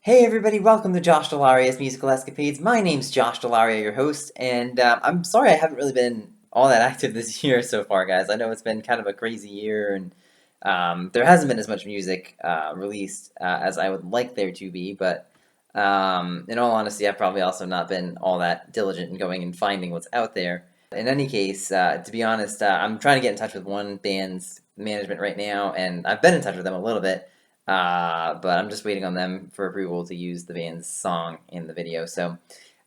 Hey everybody, welcome to Josh Dell'Aria's Musical Escapades. My name's Josh Dell'Aria, your host, and I'm sorry I haven't really been all that active this year so far, guys. I know it's been kind of a crazy year, and there hasn't been as much music released as I would like there to be, but in all honesty, I've probably also not been all that diligent in going and finding what's out there. In any case, to be honest, I'm trying to get in touch with one band's management right now, and I've been in touch with them a little bit. But I'm just waiting on them for approval to use the band's song in the video. So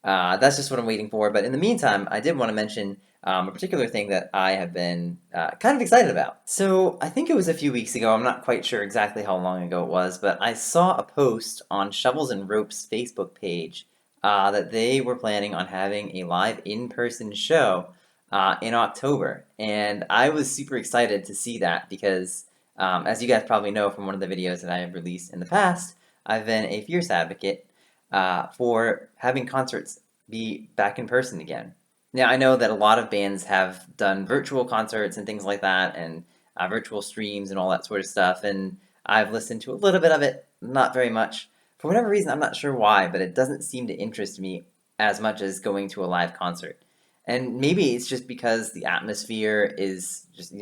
that's just what I'm waiting for. But in the meantime, I did want to mention a particular thing that I have been kind of excited about. So I think it was a few weeks ago. I'm not quite sure exactly how long ago it was, but I saw a post on Shovels and Ropes' Facebook page that they were planning on having a live in-person show in October. And I was super excited to see that because as you guys probably know from one of the videos that I have released in the past, I've been a fierce advocate for having concerts be back in person again. Now, I know that a lot of bands have done virtual concerts and things like that, and virtual streams and all that sort of stuff, and I've listened to a little bit of it, not very much. For whatever reason, I'm not sure why, but it doesn't seem to interest me as much as going to a live concert. And maybe it's just because the atmosphere is just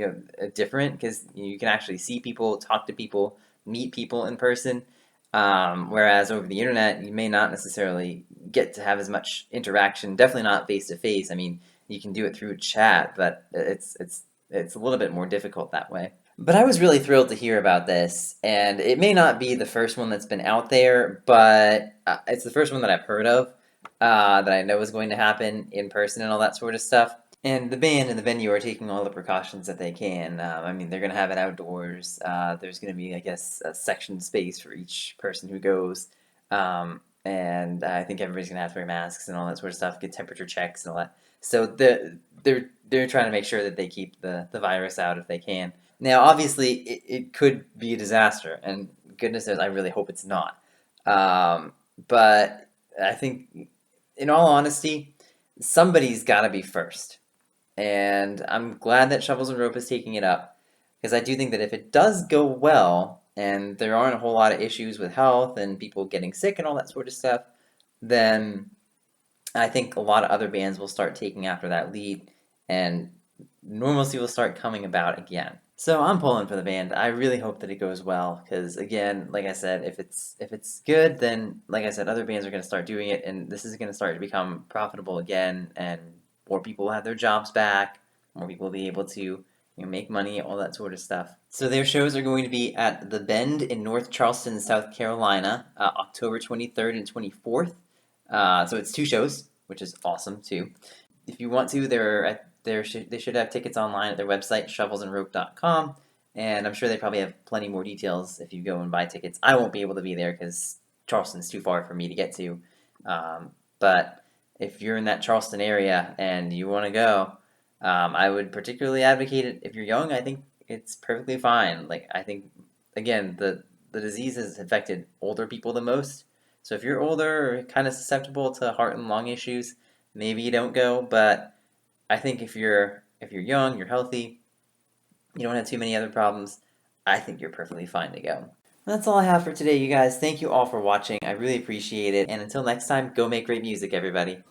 different because you can actually see people, talk to people, meet people in person. Whereas over the internet, you may not necessarily get to have as much interaction. Definitely not face to face. I mean, you can do it through chat, but it's a little bit more difficult that way. But I was really thrilled to hear about this, and it may not be the first one that's been out there, but it's the first one that I've heard of that I know is going to happen in person and all that sort of stuff. And the band and the venue are taking all the precautions that they can. I mean, they're going to have it outdoors. There's going to be, I guess, a section space for each person who goes. And I think everybody's going to have to wear masks and all that sort of stuff, get temperature checks and all that. So they're trying to make sure that they keep the virus out if they can. Now, obviously, it could be a disaster, and goodness knows, I really hope it's not. But I think, in all honesty, somebody's got to be first. And I'm glad that Shovels and Rope is taking it up because I do think that if it does go well and there aren't a whole lot of issues with health and people getting sick and all that sort of stuff, then I think a lot of other bands will start taking after that lead and normalcy will start coming about again. So I'm pulling for the band. I really hope that it goes well because again, like I said, if it's good, then like I said, other bands are going to start doing it and this is going to start to become profitable again and more people will have their jobs back, more people will be able to make money, all that sort of stuff. So their shows are going to be at The Bend in North Charleston, South Carolina, October 23rd and 24th. So it's two shows, which is awesome too. If you want to, they should have tickets online at their website, shovelsandrope.com, and I'm sure they probably have plenty more details if you go and buy tickets. I won't be able to be there because Charleston's too far for me to get to, but if you're in that Charleston area and you want to go, I would particularly advocate it. If you're young, I think it's perfectly fine. Like I think, again, the disease has affected older people the most. So if you're older or kind of susceptible to heart and lung issues, maybe you don't go. But I think if you're young, you're healthy, you don't have too many other problems, I think you're perfectly fine to go. That's all I have for today, you guys. Thank you all for watching. I really appreciate it. And until next time, go make great music, everybody.